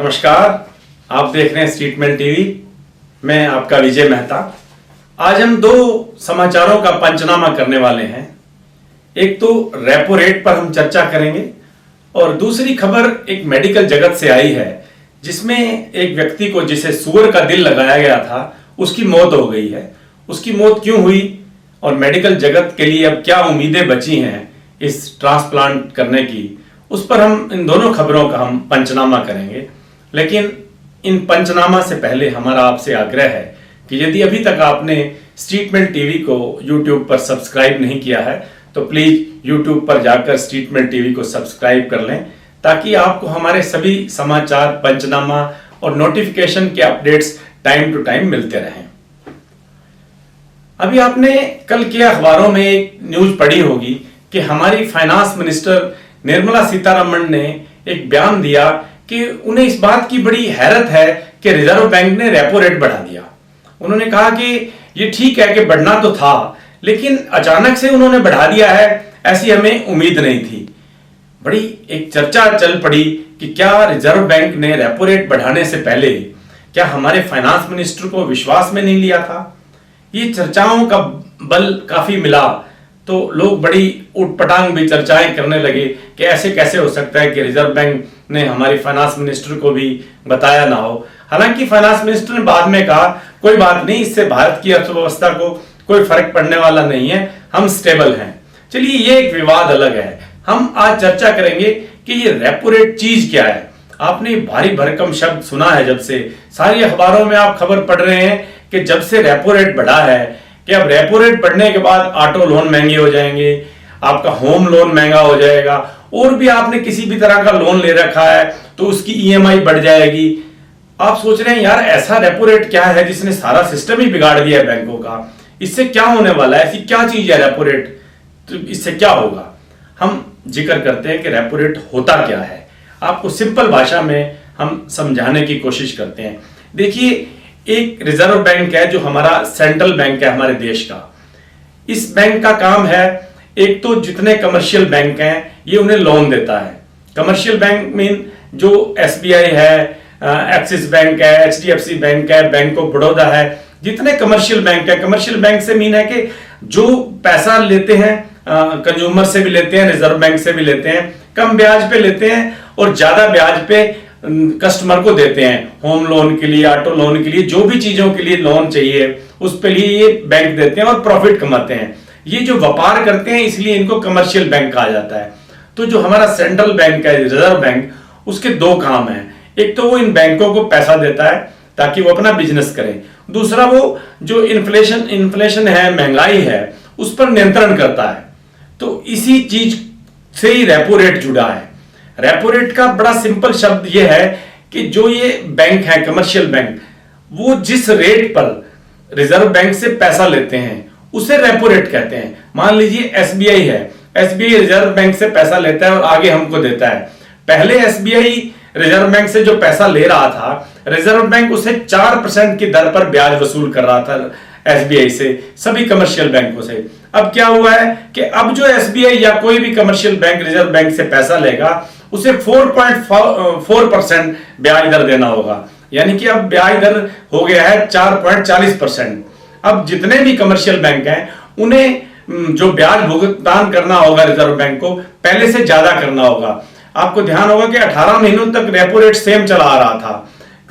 नमस्कार, आप देख रहे हैं स्टेटमेंट टीवी। मैं आपका विजय मेहता। आज हम दो समाचारों का पंचनामा करने वाले हैं। एक तो रेपो रेट पर हम चर्चा करेंगे और दूसरी खबर एक मेडिकल जगत से आई है जिसमें एक व्यक्ति को जिसे सूअर का दिल लगाया गया था उसकी मौत हो गई है। उसकी मौत क्यों हुई और मेडिकल जगत के लिए अब क्या उम्मीदें बची हैं इस ट्रांसप्लांट करने की, उस पर हम इन दोनों खबरों का हम पंचनामा करेंगे। लेकिन इन पंचनामा से पहले हमारा आपसे आग्रह है कि यदि अभी तक आपने स्टेटमेंट टीवी को यूट्यूब पर सब्सक्राइब नहीं किया है तो प्लीज यूट्यूब पर जाकर स्टेटमेंट टीवी को सब्सक्राइब कर लें ताकि आपको हमारे सभी समाचार, पंचनामा और नोटिफिकेशन के अपडेट्स टाइम टू टाइम मिलते रहें। अभी आपने कल के अखबारों में एक न्यूज पढ़ी होगी कि हमारी फाइनेंस मिनिस्टर निर्मला सीतारमण ने एक बयान दिया कि उन्हें इस बात की बड़ी हैरत है कि रिजर्व बैंक ने रेपो रेट बढ़ा दिया। उन्होंने कहा कि ये ठीक है कि बढ़ना तो था, लेकिन अचानक से उन्होंने बढ़ा दिया है, ऐसी हमें उम्मीद नहीं थी। बड़ी एक चर्चा चल पड़ी कि क्या रिजर्व बैंक ने रेपो रेट बढ़ाने से पहले क्या हमारे फाइनेंस मिनिस्टर को विश्वास में नहीं लिया था। ये चर्चाओं का बल काफी मिला तो लोग बड़ी उटपटांग भी चर्चाएं करने लगे कि ऐसे कैसे हो सकता है कि रिजर्व बैंक ने हमारी फाइनेंस मिनिस्टर को भी बताया ना हो। हालांकि फाइनेंस मिनिस्टर ने बाद में कहा कोई बात नहीं, इससे भारत की अर्थव्यवस्था को कोई फर्क पड़ने वाला नहीं है, हम स्टेबल हैं। चलिए, ये एक विवाद अलग है। हम आज चर्चा करेंगे कि ये रेपो रेट चीज क्या है। आपने भारी भरकम शब्द सुना है, जब से सारी अखबारों में आप खबर पढ़ रहे हैं कि जब से रेपो रेट बढ़ा है कि अब रेपो रेट बढ़ने के बाद ऑटो लोन महंगे हो जाएंगे, आपका होम लोन महंगा हो जाएगा, और भी आपने किसी भी तरह का लोन ले रखा है तो उसकी ईएमआई बढ़ जाएगी। आप सोच रहे हैं यार ऐसा रेपो रेट क्या है जिसने सारा सिस्टम ही बिगाड़ दिया है बैंकों का, इससे क्या होने वाला है, ऐसी क्या चीज है रेपो रेट, तो इससे क्या होगा। हम जिक्र करते हैं कि रेपो रेट होता क्या है, आपको सिंपल भाषा में हम समझाने की कोशिश करते हैं। देखिए, एक रिजर्व बैंक है जो हमारा सेंट्रल बैंक है हमारे देश का। इस बैंक का काम है एक तो जितने कमर्शियल बैंक हैं ये उन्हें लोन देता है। कमर्शियल बैंक मीन जो एसबीआई है, एक्सिस बैंक है, एचडीएफसी बैंक है, बैंक ऑफ बड़ौदा है, जितने कमर्शियल बैंक है। कमर्शियल बैंक से मीन है कि जो पैसा लेते हैं कंज्यूमर से भी लेते हैं, रिजर्व बैंक से भी लेते हैं, कम ब्याज पे लेते हैं और ज्यादा ब्याज पे कस्टमर को देते हैं। होम लोन के लिए, ऑटो लोन के लिए, जो भी चीजों के लिए लोन चाहिए उस पे लिए ये बैंक देते हैं और प्रॉफिट कमाते हैं। ये जो व्यापार करते हैं इसलिए इनको कमर्शियल बैंक कहा जाता है। तो जो हमारा सेंट्रल बैंक है, रिजर्व बैंक, उसके दो काम हैं। एक तो वो इन बैंकों को पैसा देता है ताकि वो अपना बिजनेस करें, दूसरा वो जो इन्फ्लेशन है, महंगाई है, उस पर नियंत्रण करता है। तो इसी चीज से ही रेपो रेट जुड़ा है। रेपो रेट का बड़ा सिंपल शब्द यह है कि जो ये बैंक है कमर्शियल बैंक, वो जिस रेट पर रिजर्व बैंक से पैसा लेते हैं उसे रेपो रेट कहते हैं। मान लीजिए एसबीआई है, एसबीआई रिजर्व बैंक से पैसा लेता है और आगे हमको देता है। पहले एसबीआई रिजर्व बैंक से जो पैसा ले रहा था, रिजर्व बैंक उसे 4% की दर पर ब्याज वसूल कर रहा था एसबीआई से, सभी कमर्शियल बैंकों से। अब क्या हुआ है कि अब जो एसबीआई या कोई भी कमर्शियल बैंक रिजर्व बैंक से पैसा लेगा उसे 4.4% ब्याज दर देना होगा, यानी कि अब ब्याज दर हो गया है 4.40%। अब जितने भी कमर्शियल बैंक हैं उन्हें जो ब्याज भुगतान करना होगा रिजर्व बैंक को, पहले से ज्यादा करना होगा। आपको ध्यान होगा कि 18 महीनों तक रेपो रेट सेम चला आ रहा था,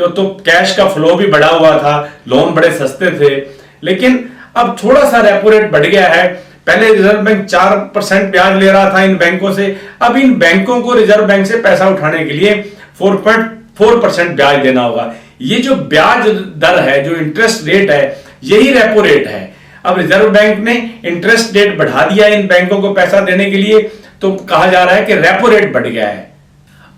तो कैश का फ्लो भी बढ़ा हुआ था, लोन बड़े सस्ते थे। लेकिन अब थोड़ा सा रेपो रेट बढ़ गया है। पहले रिजर्व बैंक 4% ब्याज ले रहा था इन बैंकों से, अब इन बैंकों को रिजर्व बैंक से पैसा उठाने के लिए 4.4% ब्याज देना होगा। ये जो ब्याज दर है, जो इंटरेस्ट रेट है, यही रेपो रेट है। अब रिजर्व बैंक ने इंटरेस्ट रेट बढ़ा दिया इन बैंकों को पैसा देने के लिए, तो कहा जा रहा है कि रेपो रेट बढ़ गया है।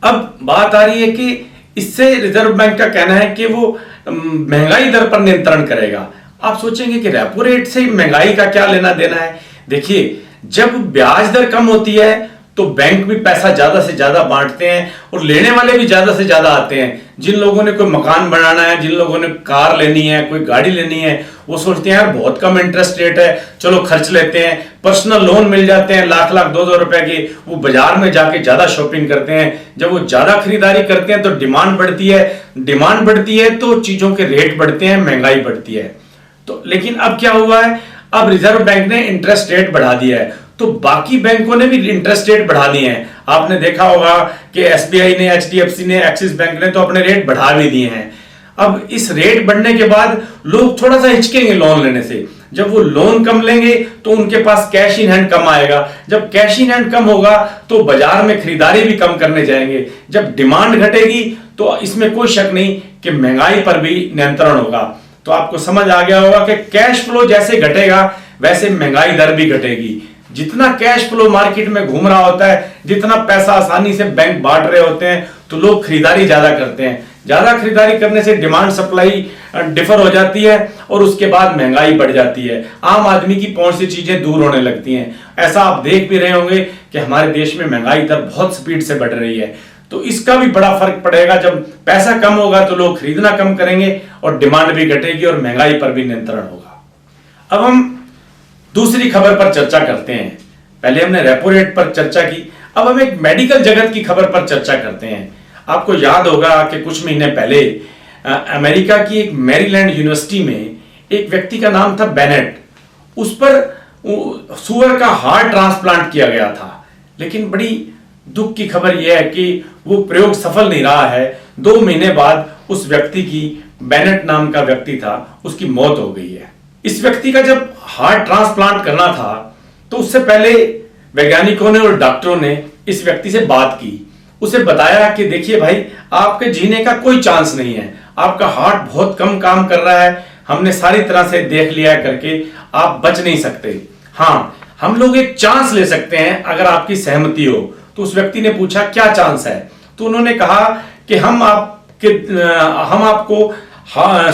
अब बात आ रही है कि इससे रिजर्व बैंक का कहना है कि वो महंगाई दर पर नियंत्रण करेगा। आप सोचेंगे कि रेपो रेट से महंगाई का क्या लेना देना है। देखिए, जब ब्याज दर कम होती है तो बैंक भी पैसा ज्यादा से ज्यादा बांटते हैं और लेने वाले भी ज्यादा से ज्यादा आते हैं। जिन लोगों ने कोई मकान बनाना है, जिन लोगों ने कार लेनी है, कोई गाड़ी लेनी है, वो सोचते हैं यार बहुत कम इंटरेस्ट रेट है, चलो खर्च लेते हैं, पर्सनल लोन मिल जाते हैं लाख लाख 2-2 रुपए के, वो बाजार में जाके ज्यादा शॉपिंग करते हैं। जब वो ज्यादा खरीदारी करते हैं तो डिमांड बढ़ती है, डिमांड बढ़ती है तो चीजों के रेट बढ़ते हैं, महंगाई बढ़ती है। तो लेकिन अब क्या हुआ है, अब रिजर्व बैंक ने इंटरेस्ट रेट बढ़ा दिया है, तो बाकी बैंकों ने भी इंटरेस्ट रेट बढ़ा दिए हैं। आपने देखा होगा कि एसबीआई ने, एचडीएफसी ने, एक्सिस बैंक ने तो अपने रेट बढ़ा भी दिए हैं। अब इस रेट बढ़ने के बाद लोग थोड़ा सा हिचकेंगे लोन लेने से। जब वो लोन कम लेंगे तो उनके पास कैश इन हैंड कम आएगा, जब कैश इन हैंड कम होगा तो बाजार में खरीदारी भी कम करने जाएंगे। जब डिमांड घटेगी तो इसमें कोई शक नहीं कि महंगाई पर भी नियंत्रण होगा। तो आपको समझ आ गया होगा कि कैश फ्लो जैसे घटेगा वैसे महंगाई दर भी घटेगी। जितना कैश फ्लो मार्केट में घूम रहा होता है, जितना पैसा आसानी से बैंक बांट रहे होते हैं, तो लोग खरीदारी ज्यादा करते हैं। ज्यादा खरीदारी करने से डिमांड सप्लाई डिफर हो जाती है और उसके बाद महंगाई बढ़ जाती है, आम आदमी की पहुंच से चीजें दूर होने लगती हैं। ऐसा आप देख भी रहे होंगे कि हमारे देश में महंगाई दर बहुत स्पीड से बढ़ रही है। तो इसका भी बड़ा फर्क पड़ेगा। जब पैसा कम होगा तो लोग खरीदना कम करेंगे और डिमांड भी घटेगी और महंगाई पर भी नियंत्रण होगा। अब हम दूसरी खबर पर चर्चा करते हैं। पहले हमने रेपो रेट पर चर्चा की, अब हम एक मेडिकल जगत की खबर पर चर्चा करते हैं। आपको याद होगा कि कुछ महीने पहले अमेरिका की एक मैरीलैंड यूनिवर्सिटी में एक व्यक्ति का नाम था बेनेट, उस पर सुअर का हार्ट ट्रांसप्लांट किया गया था। लेकिन बड़ी दुख की खबर यह है कि वो प्रयोग सफल नहीं रहा है। 2 महीने बाद उस व्यक्ति की, बेनेट नाम का व्यक्ति था, उसकी मौत हो गई है। इस व्यक्ति का जब हार्ट ट्रांसप्लांट करना था तो उससे पहले वैज्ञानिकों ने और डॉक्टरों ने इस व्यक्ति से बात की, उसे बताया कि देखिए भाई, आपके जीने का कोई चांस नहीं है, आपका हार्ट बहुत कम काम कर रहा है, हमने सारी तरह से देख लिया करके, आप बच नहीं सकते। हाँ, हम लोग एक चांस ले सकते हैं अगर आपकी सहमति हो। तो उस व्यक्ति ने पूछा क्या चांस है, तो उन्होंने कहा कि हम आपको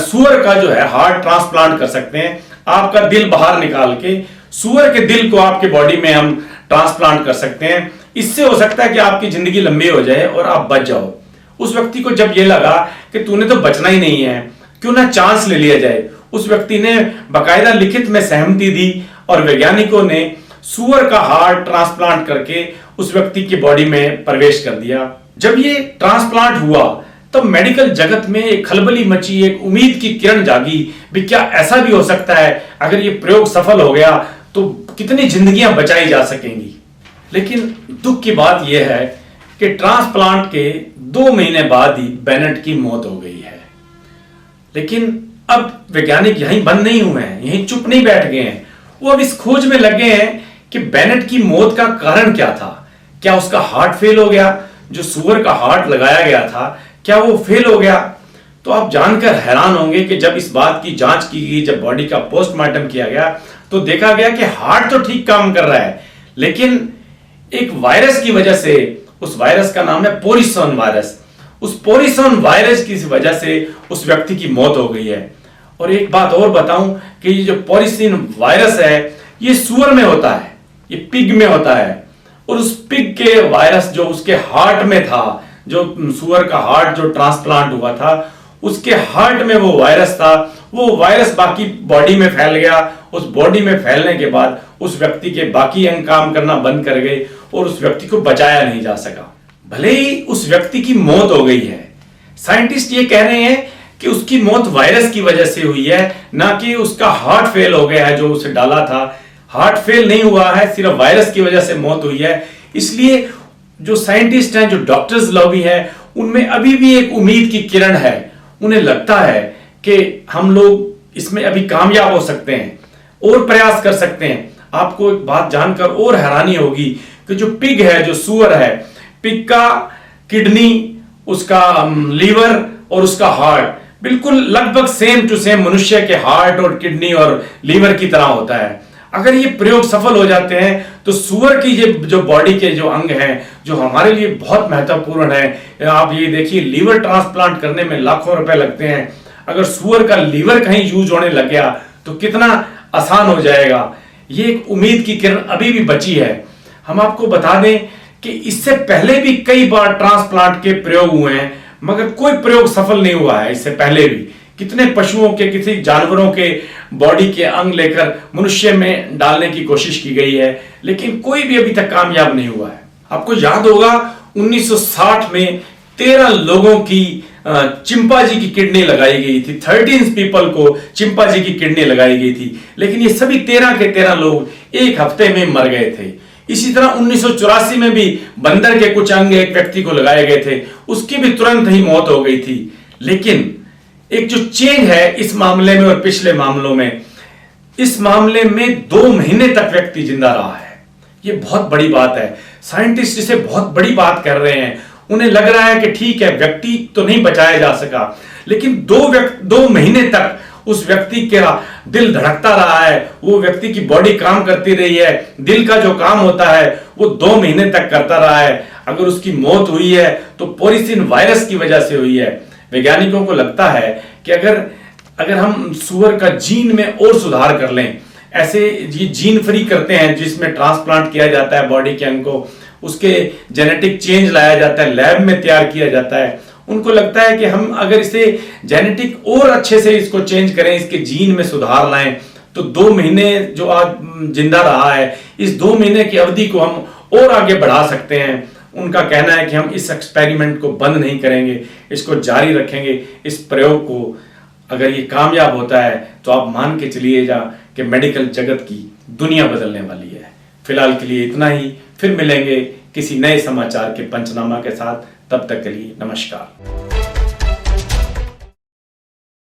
सुअर का जो है हार्ट ट्रांसप्लांट कर सकते हैं। आपका दिल बाहर निकाल के सुअर के दिल को आपके बॉडी में हम ट्रांसप्लांट कर सकते हैं। इससे हो सकता है कि आपकी जिंदगी लंबी हो जाए और आप बच जाओ। उस व्यक्ति को जब यह लगा कि तूने तो बचना ही नहीं है, क्यों ना चांस ले लिया जाए, उस व्यक्ति ने बाकायदा लिखित में सहमति दी और वैज्ञानिकों ने सुअर का हार्ट ट्रांसप्लांट करके उस व्यक्ति की बॉडी में प्रवेश कर दिया। जब ये ट्रांसप्लांट हुआ तो मेडिकल जगत में एक खलबली मची, एक उम्मीद की किरण जागी भी, क्या ऐसा भी हो सकता है, अगर ये प्रयोग सफल हो गया तो कितनी जिंदगियां बचाई जा सकेंगी। लेकिन दुख की बात यह है कि ट्रांसप्लांट के 2 महीने बाद ही बेनेट की मौत हो गई है। लेकिन अब वैज्ञानिक यहीं बंद नहीं हुए हैं, यहीं चुप नहीं बैठ गए हैं, वो अब इस खोज में लगे हैं कि बेनेट की मौत का कारण क्या था। क्या उसका हार्ट फेल हो गया, जो सुअर का हार्ट लगाया गया था क्या वो फेल हो गया? तो आप जानकर हैरान होंगे कि जब इस बात की जांच की गई, जब बॉडी का पोस्टमार्टम किया गया तो देखा गया कि हार्ट तो ठीक काम कर रहा है, लेकिन एक वायरस की वजह से, उस वायरस का नाम है पोरिसोन वायरस, उस पोरिसोन वायरस की वजह से उस व्यक्ति की मौत हो गई है। और एक बात और बताऊं कि ये जो पोरिसोन वायरस है ये सुअर में होता है, ये पिग में होता है, और उस पिग के वायरस जो उसके हार्ट में था, जो सुअर का हार्ट जो ट्रांसप्लांट हुआ था उसके हार्ट में वो वायरस था, वो वायरस बाकी बॉडी में फैल गया। उस बॉडी में फैलने के बाद उस व्यक्ति के बाकी अंग काम करना बंद कर गए और उस व्यक्ति को बचाया नहीं जा सका। भले ही उस व्यक्ति की मौत हो गई है, साइंटिस्ट ये कह रहे हैं कि उसकी मौत वायरस की वजह से हुई है, ना कि उसका हार्ट फेल हो गया है जो उसे डाला था। हार्ट फेल नहीं हुआ है, सिर्फ वायरस की वजह से मौत हुई है। इसलिए जो साइंटिस्ट हैं, जो डॉक्टर्स लॉबी है, उनमें अभी भी एक उम्मीद की किरण है। उन्हें लगता है कि हम लोग इसमें अभी कामयाब हो सकते हैं और प्रयास कर सकते हैं। आपको एक बात जानकर और हैरानी होगी कि जो पिग है, जो सुअर है, पिग का किडनी, उसका लीवर और उसका हार्ट बिल्कुल लगभग सेम टू सेम मनुष्य के हार्ट और किडनी और लीवर की तरह होता है। अगर ये प्रयोग सफल हो जाते हैं तो सुअर की जो बॉडी के जो अंग हैं, जो हमारे लिए बहुत महत्वपूर्ण है, आप ये देखिए लीवर ट्रांसप्लांट करने में लाखों रुपए लगते हैं। अगर सुअर का लीवर कहीं यूज होने लग गया तो कितना आसान हो जाएगा। ये एक उम्मीद की किरण अभी भी बची है। हम आपको बता दें कि इससे पहले भी कई बार ट्रांसप्लांट के प्रयोग हुए हैं, मगर कोई प्रयोग सफल नहीं हुआ है इससे पहले भी, कितने पशुओं के, किसी जानवरों के बॉडी के अंग लेकर मनुष्य में डालने की कोशिश की गई है, लेकिन कोई भी अभी तक कामयाब नहीं हुआ है। आपको याद होगा 1960 में 13 लोगों की चिंपांजी की किडनी लगाई गई थी। 13 पीपल को चिंपांजी की किडनी लगाई गई थी, लेकिन ये सभी 13 के 13 लोग एक हफ्ते में मर गए थे। इसी तरह 1984 में भी बंदर के कुछ अंग एक व्यक्ति को लगाए गए थे, उसकी भी तुरंत ही मौत हो गई थी। लेकिन एक जो चेंज है इस मामले में और पिछले मामलों में, इस मामले में 2 महीने तक व्यक्ति जिंदा रहा है। ये बहुत बड़ी बात है। साइंटिस्ट इसे बहुत बड़ी बात कर रहे हैं। उन्हें लग रहा है कि ठीक है, व्यक्ति तो नहीं बचाया जा सका, लेकिन 2 महीने तक उस व्यक्ति का दिल धड़कता रहा है, वो व्यक्ति की बॉडी काम करती रही है, दिल का जो काम होता है वो 2 महीने तक करता रहा है। अगर उसकी मौत हुई है तो पोरिसिन वायरस की वजह से हुई है। वैज्ञानिकों को लगता है कि अगर हम सुअर का जीन में और सुधार कर लें, ऐसे ये जीन फ्री करते हैं जिसमें ट्रांसप्लांट किया जाता है बॉडी के अंग को, उसके जेनेटिक चेंज लाया जाता है, लैब में तैयार किया जाता है। उनको लगता है कि हम अगर इसे जेनेटिक और अच्छे से इसको चेंज करें, इसके जीन में सुधार लाएं, तो 2 महीने जो आज जिंदा रहा है, इस 2 महीने की अवधि को हम और आगे बढ़ा सकते हैं। उनका कहना है कि हम इस एक्सपेरिमेंट को बंद नहीं करेंगे, इसको जारी रखेंगे। इस प्रयोग को अगर ये कामयाब होता है तो आप मान के चलिए कि मेडिकल जगत की दुनिया बदलने वाली है। फिलहाल के लिए इतना ही, फिर मिलेंगे किसी नए समाचार के पंचनामा के साथ। तब तक के लिए नमस्कार।